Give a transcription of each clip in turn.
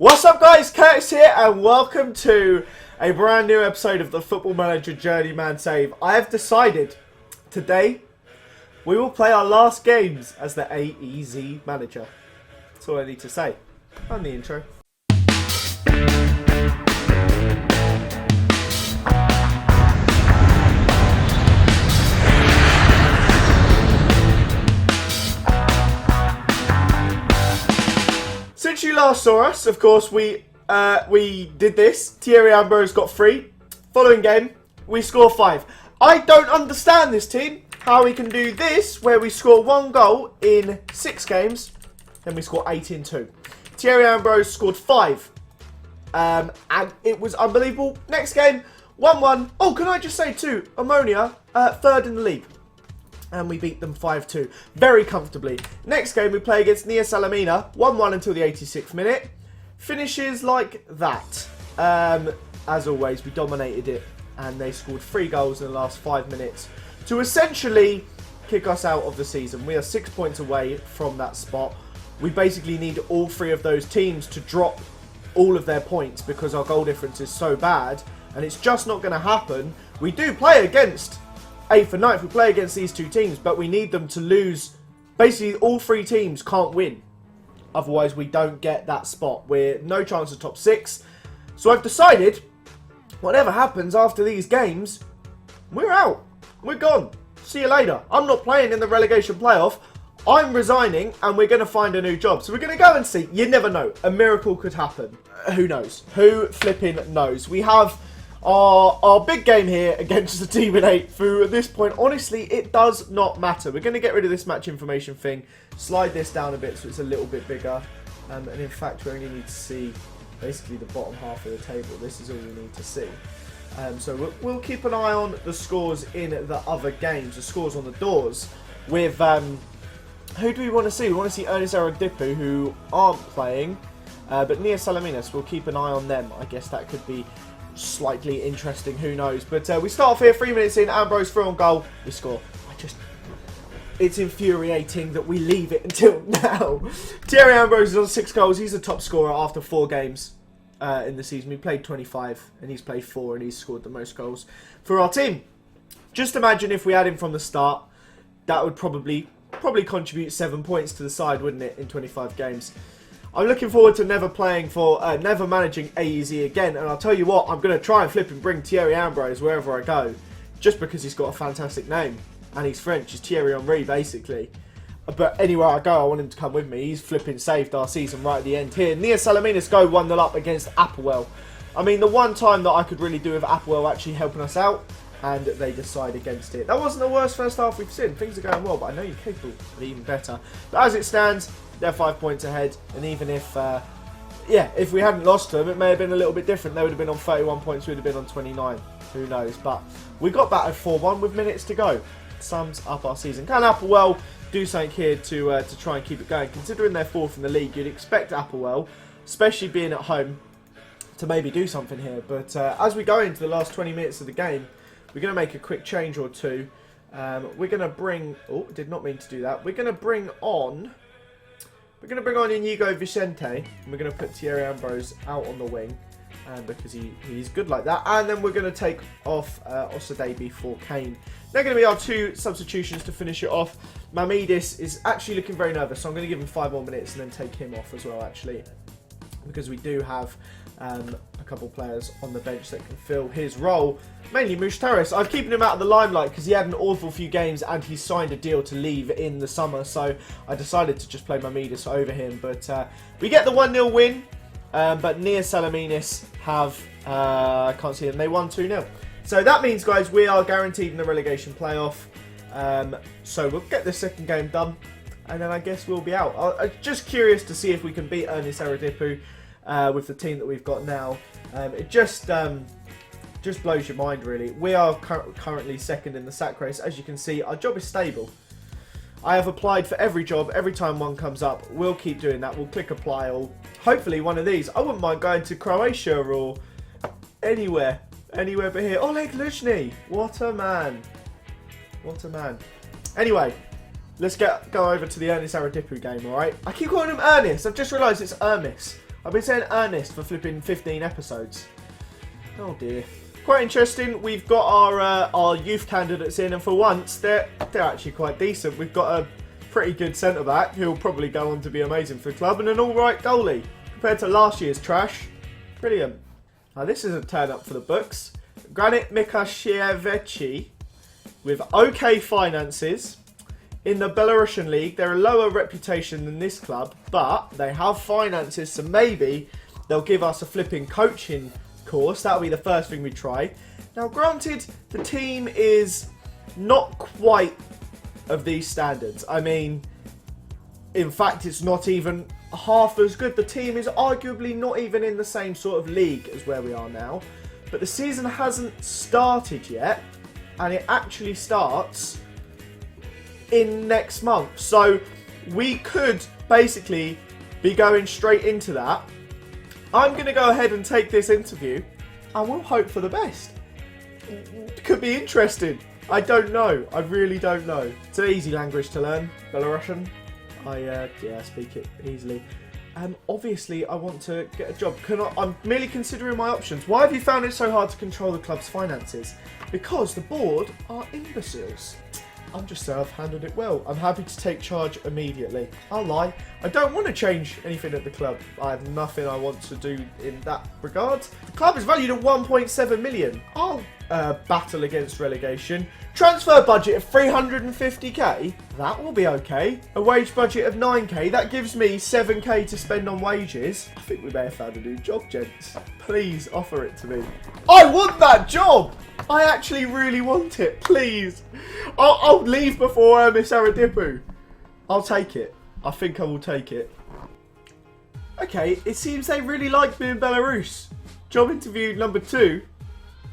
What's up guys, Curtis here and welcome to a brand new episode of the Football Manager Journeyman Save. I have decided today we will play our last games as the AEZ manager. That's all I need to say. And the intro. Since you last saw us, of course, we did this. Thierry Ambrose got 3. Following game, we score 5. I don't understand this team. How we can do this, where we score 1 goal in 6 games, then we score 8 in 2. Thierry Ambrose scored 5. And it was unbelievable. Next game, 1-1. Oh, can I just say too, Ammonia, 3rd in the league. And we beat them 5-2 very comfortably. Next game we play against Nia Salamina, 1-1 until the 86th minute. Finishes like that. As always, we dominated it and they scored 3 goals in the last 5 minutes to essentially kick us out of the season. We are 6 points away from that spot. We basically need all 3 of those teams to drop all of their points because our goal difference is so bad and it's just not going to happen. We do play against 8th and 9th, we play against these 2 teams, but we need them to lose. Basically, all 3 teams can't win. Otherwise, we don't get that spot. We're no chance of top 6. So I've decided, whatever happens after these games, we're out. We're gone. See you later. I'm not playing in the relegation playoff. I'm resigning, and we're going to find a new job. So we're going to go and see. You never know. A miracle could happen. Who knows? Who flipping knows? We have our big game here against the team in 8th, who at this point, honestly, it does not matter. We're going to get rid of this match information thing, slide this down a bit so it's a little bit bigger, and in fact we only need to see basically the bottom half of the table. This is all we need to see. So we'll keep an eye on the scores in the other games, the scores on the doors, with, who do we want to see? We want to see Ernest Aradipu, who aren't playing, but Nia Salaminas, we'll keep an eye on them. I guess that could be slightly interesting, who knows. But we start off here, 3 minutes in, Ambrose through on goal, we score. It's infuriating that we leave it until now. Thierry Ambrose is on 6 goals, he's the top scorer after 4 games in the season. We played 25 and he's played 4 and he's scored the most goals for our team. Just imagine if we had him from the start, that would probably contribute 7 points to the side, wouldn't it, in 25 games. I'm looking forward to never managing AEZ again, and I'll tell you what, I'm going to try and flip and bring Thierry Ambrose wherever I go, just because he's got a fantastic name, and he's French, he's Thierry Henry, basically. But anywhere I go, I want him to come with me. He's flipping saved our season right at the end here. Nia Salaminas go 1-0 up against Applewell. I mean, the one time that I could really do with Applewell actually helping us out, and they decide against it. That wasn't the worst first half we've seen. Things are going well, but I know you're capable of even better. But as it stands, they're 5 points ahead, and even if, if we hadn't lost them, it may have been a little bit different. They would have been on 31 points, we'd have been on 29. Who knows? But we got battered 4-1 with minutes to go. Sums up our season. Can Applewell do something here to try and keep it going? Considering they're 4th in the league, you'd expect Applewell, especially being at home, to maybe do something here. But as we go into the last 20 minutes of the game, we're going to make a quick change or two. We're going to bring... Oh, did not mean to do that. We're going to bring on Inigo Vicente, and we're going to put Thierry Ambrose out on the wing, because he's good like that. And then we're going to take off Osadebi for Kane. They're going to be our 2 substitutions to finish it off. Mamidis is actually looking very nervous, so I'm going to give him 5 more minutes and then take him off as well, actually, because we do have a couple players on the bench that can fill his role. Mainly Mushtaris. I'm keeping him out of the limelight because he had an awful few games and he signed a deal to leave in the summer, so I decided to just play Mamidis over him. But we get the 1-0 win, but Nia Salaminas have, I can't see them, they won 2-0. So that means, guys, we are guaranteed in the relegation playoff. So we'll get the second game done, and then I guess we'll be out. I'm just curious to see if we can beat Ernest Aradipu with the team that we've got now. It just blows your mind, really. We are currently 2nd in the sack race. As you can see, our job is stable. I have applied for every job. Every time one comes up, we'll keep doing that. We'll click apply, or hopefully one of these. I wouldn't mind going to Croatia or anywhere but here. Oleg Luzhny, what a man. What a man. Anyway, let's go over to the Ernest Aradipu game, alright? I keep calling him Ernest. I've just realised it's Ermis. I've been saying earnest for flipping 15 episodes. Oh dear. Quite interesting. We've got our youth candidates in, and for once they're actually quite decent. We've got a pretty good centre back who'll probably go on to be amazing for the club, and an all right goalie compared to last year's trash. Brilliant. Now this is a turn up for the books. Granit Mikashevich with okay finances. In the Belarusian league, they're a lower reputation than this club, but they have finances, so maybe they'll give us a flipping coaching course. That'll be the first thing we try. Now, granted, the team is not quite of these standards. I mean, in fact, it's not even half as good. The team is arguably not even in the same sort of league as where we are now. But the season hasn't started yet, and it actually starts in next month. So we could basically be going straight into that. I'm going to go ahead and take this interview, and we'll hope for the best. Could be interesting. I don't know. I really don't know. It's an easy language to learn, Belarusian. I speak it easily. Obviously, I want to get a job. I'm merely considering my options. Why have you found it so hard to control the club's finances? Because the board are imbeciles. I'm just saying I've handled it well. I'm happy to take charge immediately. I'll lie. I don't want to change anything at the club. I have nothing I want to do in that regard. The club is valued at 1.7 million. I'll battle against relegation. Transfer budget of 350k. That will be okay. A wage budget of 9k. That gives me 7k to spend on wages. I think we may have found a new job, gents. Please offer it to me. I want that job! I actually really want it. Please. I'll leave before Saradipu. I'll take it. I think I will take it. Okay, it seems they really like me in Belarus. Job interview number 2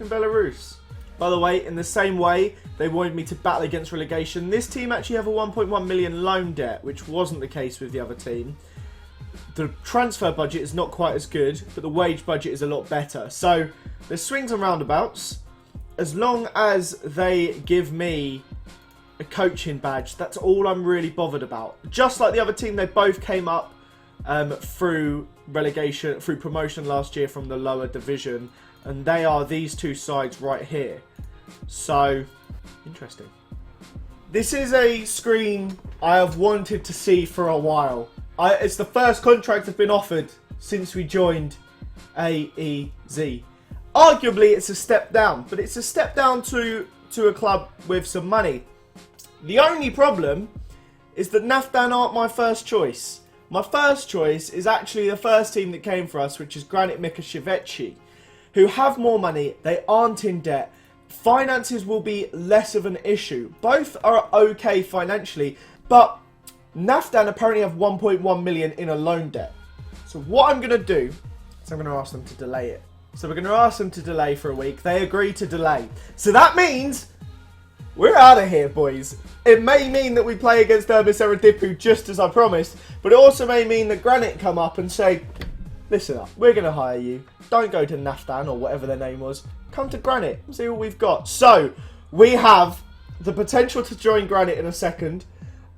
in Belarus. By the way, in the same way they wanted me to battle against relegation, this team actually have a 1.1 million loan debt, which wasn't the case with the other team. The transfer budget is not quite as good, but the wage budget is a lot better. So there's swings and roundabouts. As long as they give me a coaching badge, that's all I'm really bothered about. Just like the other team, they both came up through relegation, through promotion last year from the lower division. And they are these two sides right here. So, interesting. This is a screen I have wanted to see for a while. It's the first contract I've been offered since we joined AEZ. Arguably, it's a step down, but it's a step down to a club with some money. The only problem is that Naftan aren't my first choice. My first choice is actually the first team that came for us, which is Granit Mikashevich, who have more money. They aren't in debt. Finances will be less of an issue. Both are okay financially, but Naftan apparently have 1.1 million in a loan debt. So what I'm going to do is I'm going to ask them to delay it. So we're going to ask them to delay for a week. They agree to delay. So that means we're out of here, boys. It may mean that we play against Saradipu just as I promised, but it also may mean that Granit come up and say, listen up, we're going to hire you. Don't go to Naftan or whatever their name was. Come to Granit and see what we've got. So we have the potential to join Granit in a second.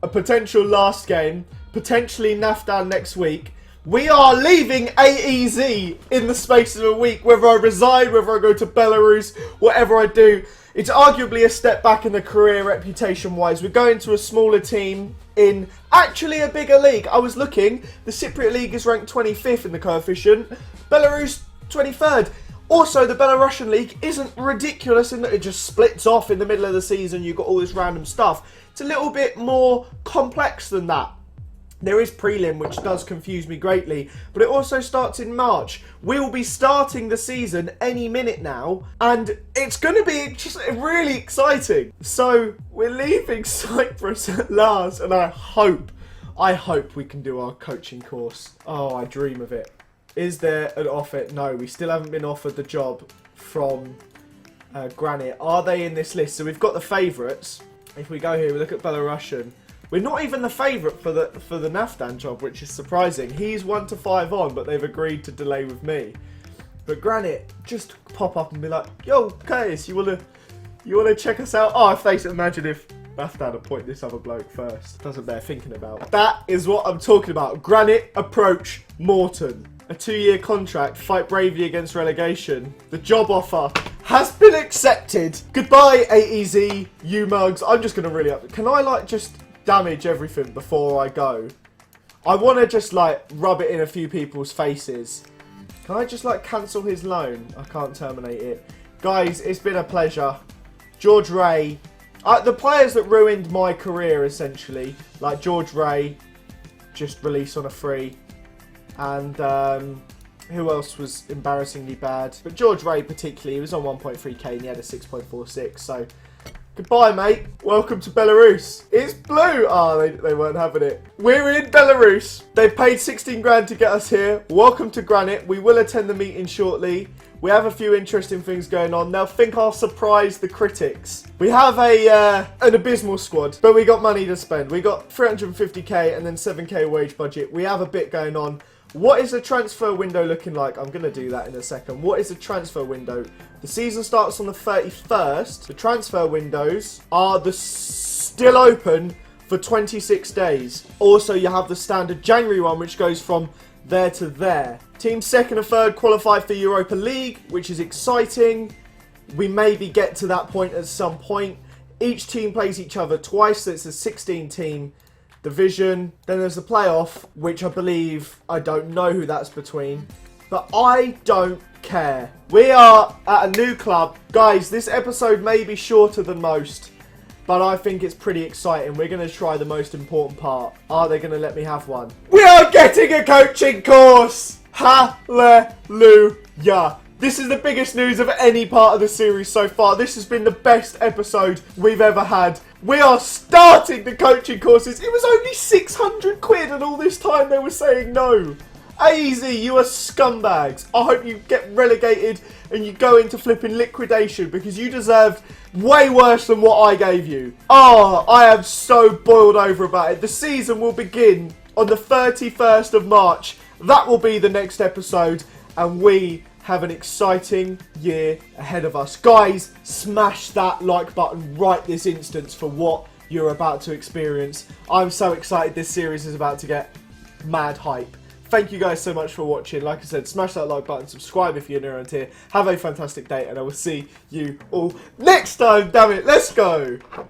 A potential last game. Potentially Naftan next week. We are leaving AEZ in the space of a week. Whether I resign, whether I go to Belarus, whatever I do. It's arguably a step back in the career reputation-wise. We're going to a smaller team in actually a bigger league. I was looking. The Cypriot League is ranked 25th in the coefficient. Belarus, 23rd. Also, the Belarusian League isn't ridiculous in that it just splits off in the middle of the season. You've got all this random stuff. It's a little bit more complex than that. There is prelim, which does confuse me greatly, but it also starts in March. We'll be starting the season any minute now, and it's going to be just really exciting. So, we're leaving Cyprus at last, and I hope we can do our coaching course. Oh, I dream of it. Is there an offer? No, we still haven't been offered the job from Granit. Are they in this list? So we've got the favourites. If we go here, we look at Belarusian. We're not even the favourite for the Naftan job, which is surprising. He's 1 to 5 on, but they've agreed to delay with me. But Granit, just pop up and be like, yo, Curtis, you wanna check us out? Oh, imagine if Naftan appoint this other bloke first. Doesn't bear thinking about. That is what I'm talking about. Granit approach Morton. a 2-year contract, fight bravely against relegation. The job offer has been accepted. Goodbye, AEZ, you mugs. I'm just going to really up. Can I, like, just damage everything before I go? I want to just, like, rub it in a few people's faces. Can I just, like, cancel his loan? I can't terminate it. Guys, it's been a pleasure. George Ray. The players that ruined my career, essentially. Like, George Ray, just released on a free. And, who else was embarrassingly bad? But George Ray, particularly, he was on 1.3k and he had a 6.46, so... Goodbye, mate. Welcome to Belarus. It's blue. Oh, they weren't having it. We're in Belarus. They paid 16 grand to get us here. Welcome to Granite. We will attend the meeting shortly. We have a few interesting things going on. They'll think I'll surprise the critics. We have an abysmal squad, but we got money to spend. We got 350k and then 7k wage budget. We have a bit going on. What is the transfer window looking like? I'm going to do that in a second. What is the transfer window? The season starts on the 31st. The transfer windows are still open for 26 days. Also, you have the standard January one, which goes from there to there. Teams 2nd and 3rd qualify for Europa League, which is exciting. We maybe get to that point at some point. Each team plays each other twice, so it's a 16-team division. Then there's the playoff, which I believe, I don't know who that's between, but I don't care. We are at a new club. Guys, this episode may be shorter than most, but I think it's pretty exciting. We're going to try the most important part. Are they going to let me have one? We are getting a coaching course! Hallelujah! This is the biggest news of any part of the series so far. This has been the best episode we've ever had. We are starting the coaching courses. It was only 600 quid and all this time they were saying no. AZ, you are scumbags. I hope you get relegated and you go into flipping liquidation because you deserved way worse than what I gave you. Oh, I am so boiled over about it. The season will begin on the 31st of March. That will be the next episode and we have an exciting year ahead of us. Guys, smash that like button right this instant for what you're about to experience. I'm so excited. This series is about to get mad hype. Thank you guys so much for watching. Like I said, smash that like button, subscribe if you're new around here. Have a fantastic day and I will see you all next time. Damn it, let's go.